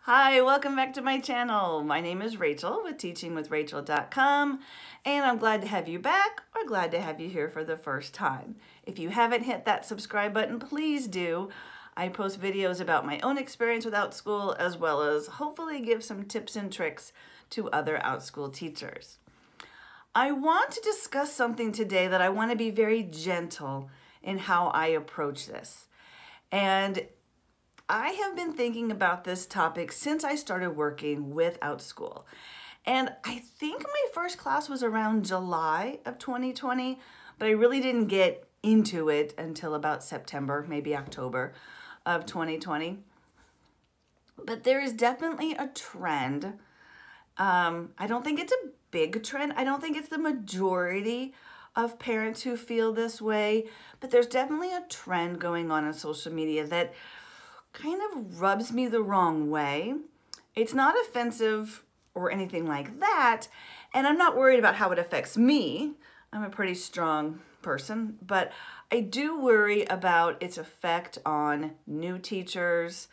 Hi, welcome back to my channel. My name is Rachel with teachingwithrachel.com, and I'm glad to have you back or glad to have you here for the first time. If you haven't hit that subscribe button, please do. I post videos about my own experience with Outschool, as well as hopefully give some tips and tricks to other Outschool teachers. I want to discuss something today that I want to be very gentle in how I approach this. And I have been thinking about this topic since I started working with Outschool. And I think my first class was around July of 2020, but I really didn't get into it until about September, maybe October of 2020. But there is definitely a trend. I don't think it's a big trend. I don't think it's the majority of parents who feel this way, but there's definitely a trend going on social media that kind of rubs me the wrong way. It's not offensive or anything like that, and I'm not worried about how it affects me. I'm a pretty strong person, but I do worry about its effect on new teachers,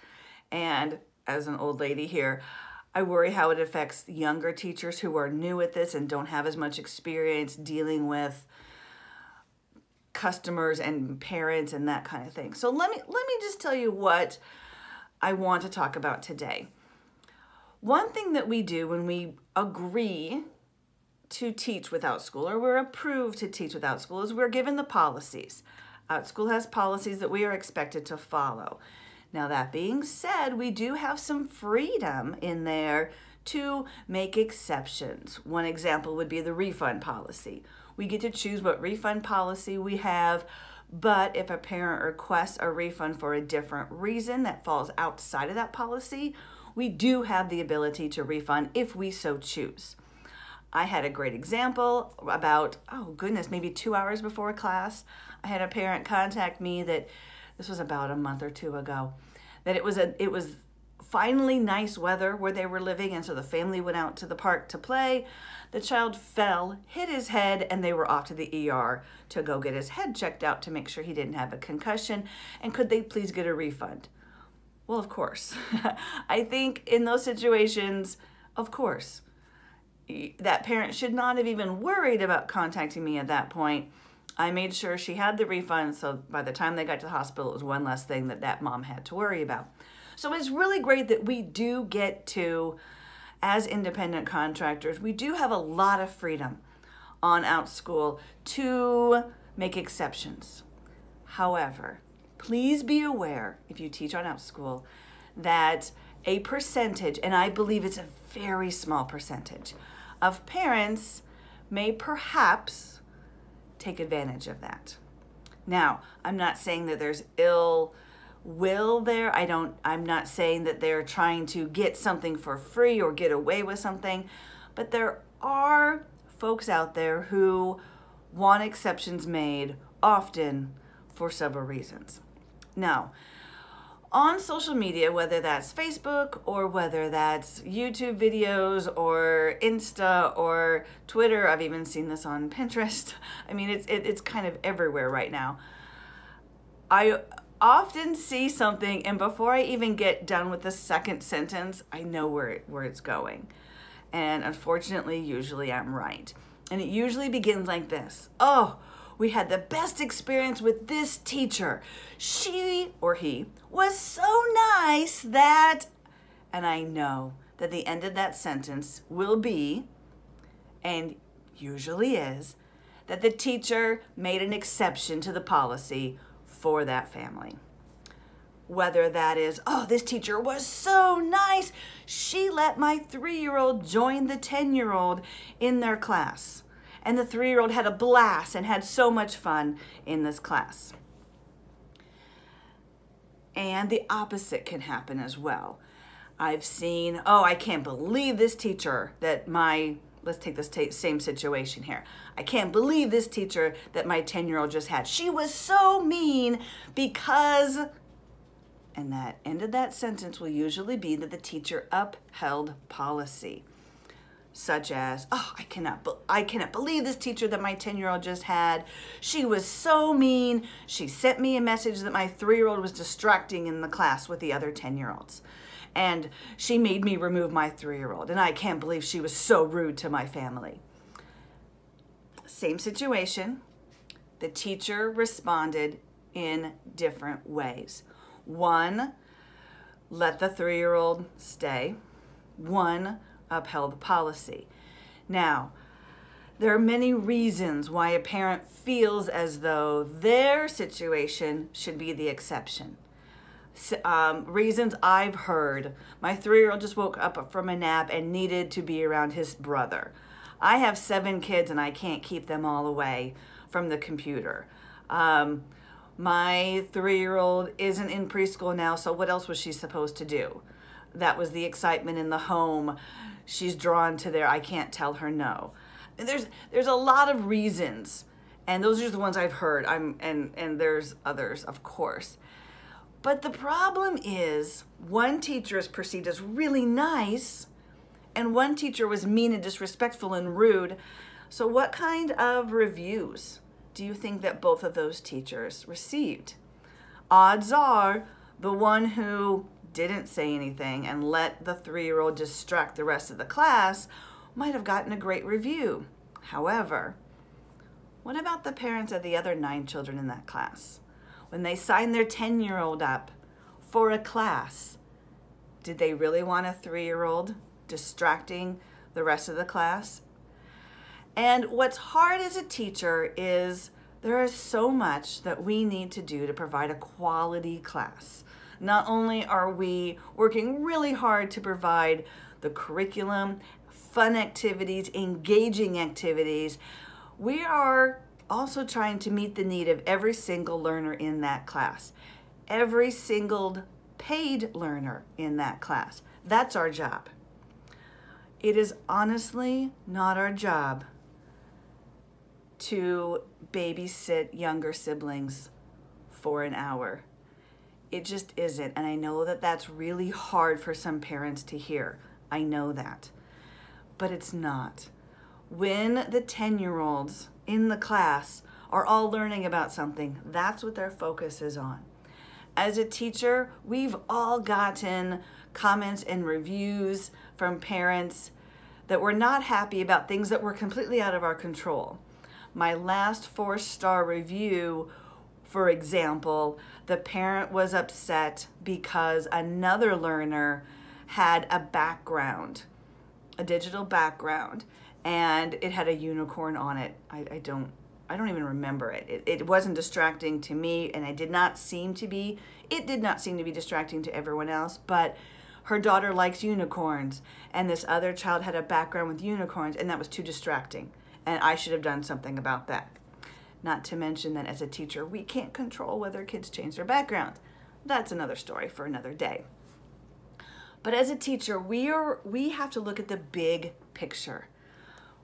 and as an old lady here, I worry how it affects younger teachers who are new at this and don't have as much experience dealing with customers and parents and that kind of thing. So let me just tell you what I want to talk about today. One thing that we do when we agree to teach with Outschool, or we're approved to teach with Outschool, is we're given the policies. Outschool has policies that we are expected to follow. Now, that being said, we do have some freedom in there to make exceptions. One example would be the refund policy. We get to choose what refund policy we have, but if a parent requests a refund for a different reason that falls outside of that policy, we do have the ability to refund if we so choose. I had a great example about, oh goodness, maybe 2 hours before class. I had a parent contact me that this was about a month or two ago, that it was finally nice weather where they were living, and so the family went out to the park to play. The child fell, hit his head, and they were off to the ER to go get his head checked out to make sure he didn't have a concussion, and could they please get a refund? Well, of course. I think in those situations, of course, that parent should not have even worried about contacting me at that point. I made sure she had the refund, so by the time they got to the hospital, it was one less thing that mom had to worry about. So it's really great that we do get to, as independent contractors, we do have a lot of freedom on Outschool to make exceptions. However, please be aware, if you teach on Outschool, that a percentage, and I believe it's a very small percentage, of parents may perhaps take advantage of that. Now, I'm not saying that there's ill will there. I'm not saying that they're trying to get something for free or get away with something, but there are folks out there who want exceptions made, often for several reasons. Now, on social media, whether that's Facebook or whether that's YouTube videos or Insta or Twitter, I've even seen this on Pinterest. I mean, it's kind of everywhere right now. I often see something, and before I even get done with the second sentence, I know where it's going. And unfortunately, usually I'm right. And it usually begins like this. Oh, we had the best experience with this teacher. She or he was so nice that, and I know that the end of that sentence will be, and usually is, that the teacher made an exception to the policy for that family. Whether that is, oh, this teacher was so nice, she let my 3-year-old join the 10-year-old in their class. And the 3-year-old had a blast and had so much fun in this class. And the opposite can happen as well. I've seen, oh, I can't believe this teacher that let's take this same situation here. I can't believe this teacher that my 10-year-old just had. She was so mean because, and that end of that sentence will usually be that the teacher upheld policy. such as, oh, I cannot believe this teacher that my 10-year-old just had. She was so mean. She sent me a message that my 3-year-old was distracting in the class with the other 10-year-olds. And she made me remove my 3-year-old. And I can't believe she was so rude to my family. Same situation. The teacher responded in different ways. One, let the 3-year-old stay. One, upheld the policy. Now, there are many reasons why a parent feels as though their situation should be the exception. Reasons I've heard: my 3-year-old just woke up from a nap and needed to be around his brother. I have 7 kids and I can't keep them all away from the computer. My 3-year-old isn't in preschool now, so what else was she supposed to do? That was the excitement in the home. She's drawn to there. I can't tell her no. There's a lot of reasons, and those are the ones I've heard. And there's others, of course. But the problem is, one teacher is perceived as really nice, and one teacher was mean and disrespectful and rude. So what kind of reviews do you think that both of those teachers received? Odds are the one who didn't say anything and let the 3-year-old distract the rest of the class might have gotten a great review. However, what about the parents of the other 9 children in that class? When they signed their 10-year-old up for a class, did they really want a 3-year-old distracting the rest of the class? And what's hard as a teacher is there is so much that we need to do to provide a quality class. Not only are we working really hard to provide the curriculum, fun activities, engaging activities, we are also trying to meet the need of every single learner in that class, every single paid learner in that class. That's our job. It is honestly not our job to babysit younger siblings for an hour. It just isn't. And I know that that's really hard for some parents to hear. I know that. But it's not. When the 10-year-olds in the class are all learning about something, that's what their focus is on. As a teacher, we've all gotten comments and reviews from parents that were not happy about things that were completely out of our control. My last 4-star review, for example, the parent was upset because another learner had a background, a digital background, and it had a unicorn on it. I don't even remember it. It wasn't distracting to me, and it did not seem to be distracting to everyone else, but her daughter likes unicorns, and this other child had a background with unicorns, and that was too distracting, and I should have done something about that. Not to mention that as a teacher, we can't control whether kids change their background. That's another story for another day. But as a teacher, we have to look at the big picture.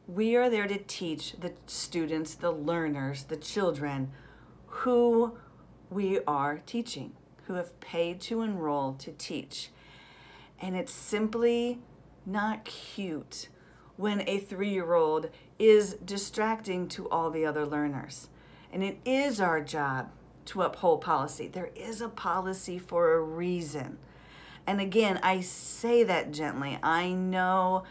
We are there to teach the students, the learners, the children who we are teaching, who have paid to enroll to teach. And it's simply not cute when a 3-year-old is distracting to all the other learners. And it is our job to uphold policy. There is a policy for a reason. And again, I say that gently. I know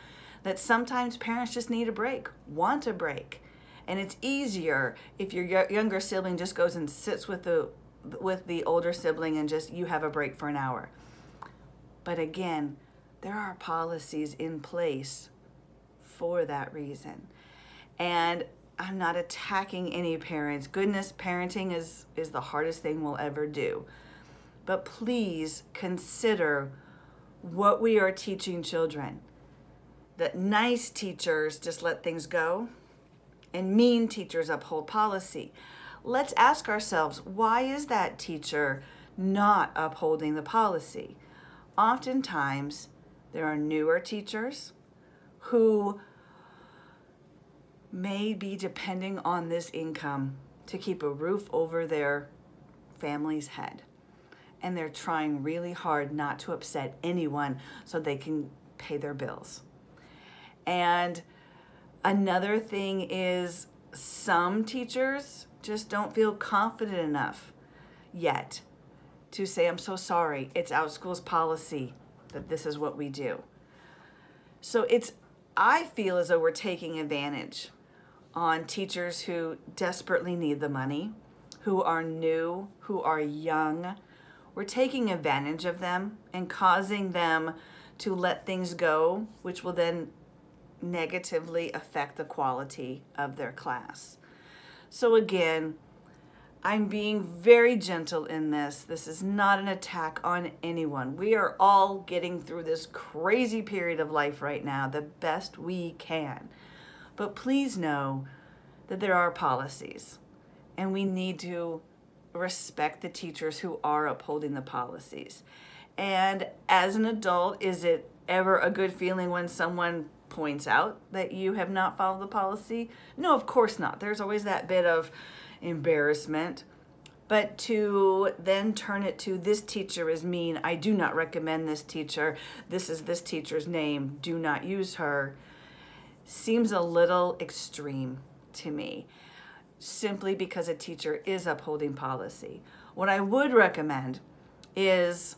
that sometimes parents just need a break, want a break. And it's easier if your younger sibling just goes and sits with the older sibling and just you have a break for an hour. But again, there are policies in place for that reason. And I'm not attacking any parents. Goodness, parenting is the hardest thing we'll ever do. But please consider what we are teaching children. That nice teachers just let things go, and mean teachers uphold policy. Let's ask ourselves, why is that teacher not upholding the policy? Oftentimes, there are newer teachers who may be depending on this income to keep a roof over their family's head. And they're trying really hard not to upset anyone so they can pay their bills. And another thing is some teachers just don't feel confident enough yet to say, I'm so sorry, it's Outschool's policy that this is what we do. So I feel as though we're taking advantage on teachers who desperately need the money, who are new, who are young. We're taking advantage of them and causing them to let things go, which will then negatively affect the quality of their class. So again, I'm being very gentle in this. This is not an attack on anyone. We are all getting through this crazy period of life right now the best we can. But please know that there are policies, and we need to respect the teachers who are upholding the policies. And as an adult, is it ever a good feeling when someone points out that you have not followed the policy? No, of course not. There's always that bit of embarrassment. But to then turn it to, this teacher is mean, I do not recommend this teacher, this is this teacher's name, do not use her, seems a little extreme to me, simply because a teacher is upholding policy. What I would recommend is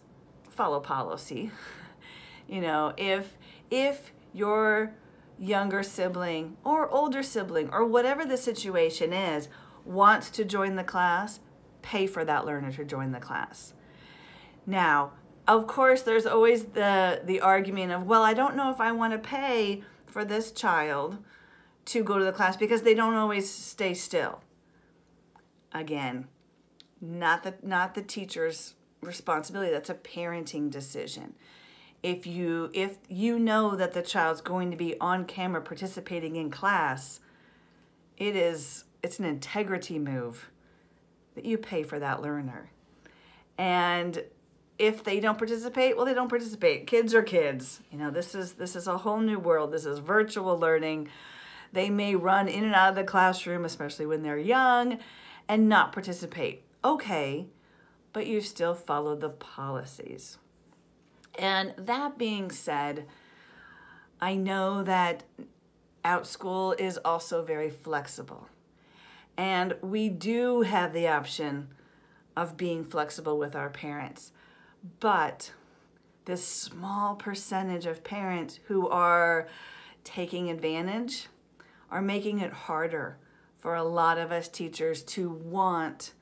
follow policy. You know, if your younger sibling or older sibling or whatever the situation is wants to join the class, pay for that learner to join the class. Now, of course, there's always the argument of, well, I don't know if I want to pay for this child to go to the class because they don't always stay still. Again, not the teacher's responsibility. That's a parenting decision. If you know that the child's going to be on camera participating in class, it's an integrity move that you pay for that learner. And if they don't participate, well, they don't participate. Kids are kids. You know, this is a whole new world. This is virtual learning. They may run in and out of the classroom, especially when they're young, and not participate. Okay, but you still follow the policies. And that being said, I know that Outschool is also very flexible. And we do have the option of being flexible with our parents. But this small percentage of parents who are taking advantage are making it harder for a lot of us teachers to want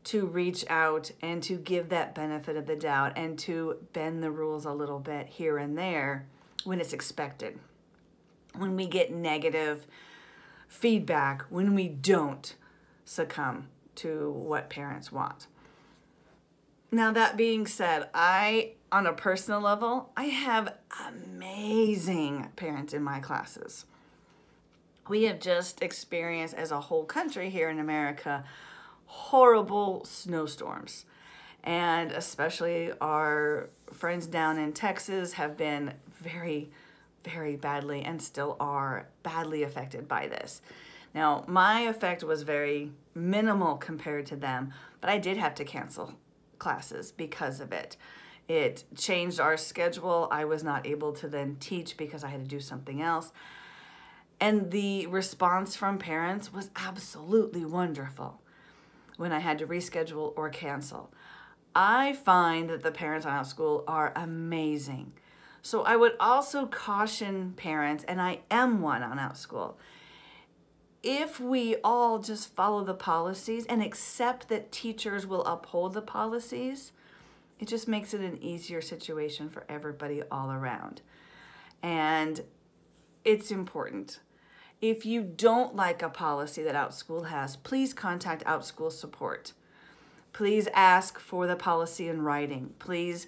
to reach out and to give that benefit of the doubt and to bend the rules a little bit here and there when it's expected. When we get negative feedback, when we don't succumb to what parents want. Now, that being said, on a personal level, I have amazing parents in my classes. We have just experienced, as a whole country here in America, horrible snowstorms. And especially our friends down in Texas have been very, very badly and still are badly affected by this. Now, my effect was very minimal compared to them, but I did have to cancel classes because of it. It changed our schedule. I was not able to then teach because I had to do something else. And the response from parents was absolutely wonderful when I had to reschedule or cancel. I find that the parents on Outschool are amazing. So I would also caution parents, and I am one on Outschool, if we all just follow the policies and accept that teachers will uphold the policies, it just makes it an easier situation for everybody all around. And it's important. If you don't like a policy that Outschool has, please contact Outschool support. Please ask for the policy in writing. Please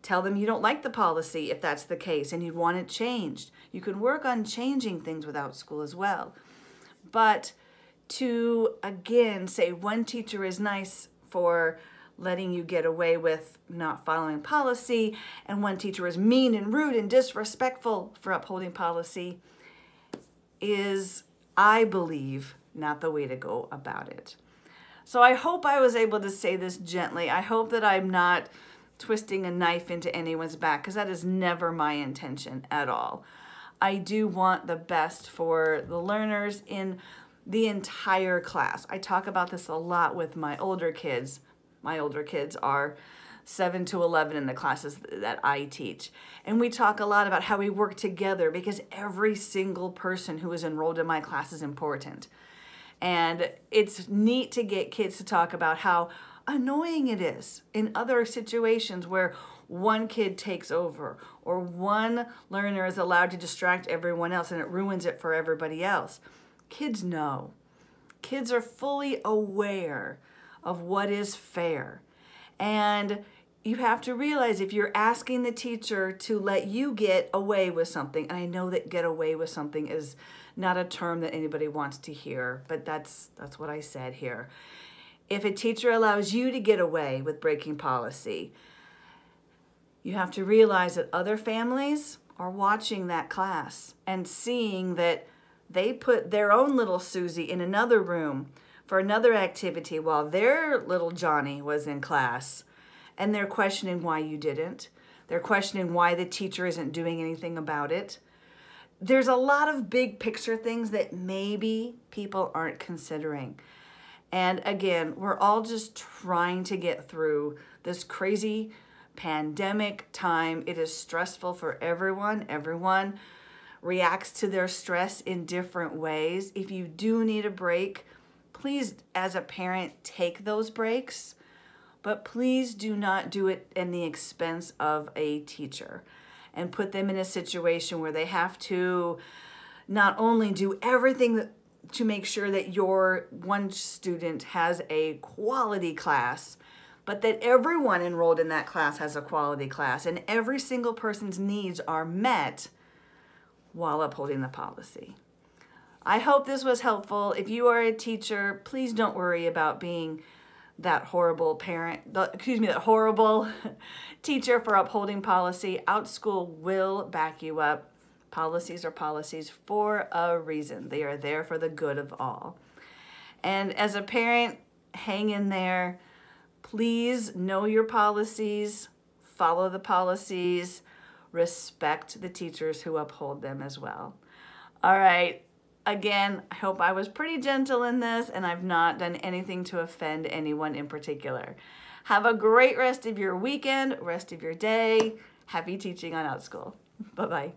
tell them you don't like the policy if that's the case and you want it changed. You can work on changing things with Outschool as well. But to, again, say one teacher is nice for letting you get away with not following policy and one teacher is mean and rude and disrespectful for upholding policy is, I believe, not the way to go about it. So I hope I was able to say this gently. I hope that I'm not twisting a knife into anyone's back, because that is never my intention at all. I do want the best for the learners in the entire class. I talk about this a lot with my older kids. My older kids are 7 to 11 in the classes that I teach. And we talk a lot about how we work together because every single person who is enrolled in my class is important. And it's neat to get kids to talk about how annoying it is in other situations where one kid takes over or one learner is allowed to distract everyone else and it ruins it for everybody else. Kids know. Kids are fully aware of what is fair. And you have to realize if you're asking the teacher to let you get away with something, and I know that get away with something is not a term that anybody wants to hear, but that's what I said here. If a teacher allows you to get away with breaking policy, you have to realize that other families are watching that class and seeing that they put their own little Susie in another room for another activity while their little Johnny was in class. And they're questioning why you didn't. They're questioning why the teacher isn't doing anything about it. There's a lot of big picture things that maybe people aren't considering. And again, we're all just trying to get through this crazy pandemic time. It is stressful for everyone. Everyone reacts to their stress in different ways. If you do need a break, please, as a parent, take those breaks, but please do not do it in the expense of a teacher and put them in a situation where they have to not only do everything to make sure that your one student has a quality class, but that everyone enrolled in that class has a quality class and every single person's needs are met while upholding the policy. I hope this was helpful. If you are a teacher, please don't worry about being that horrible that horrible teacher for upholding policy. Outschool will back you up. Policies are policies for a reason. They are there for the good of all. And as a parent, hang in there. Please know your policies, follow the policies, respect the teachers who uphold them as well. All right. Again, I hope I was pretty gentle in this and I've not done anything to offend anyone in particular. Have a great rest of your weekend, rest of your day. Happy teaching on Outschool. Bye-bye.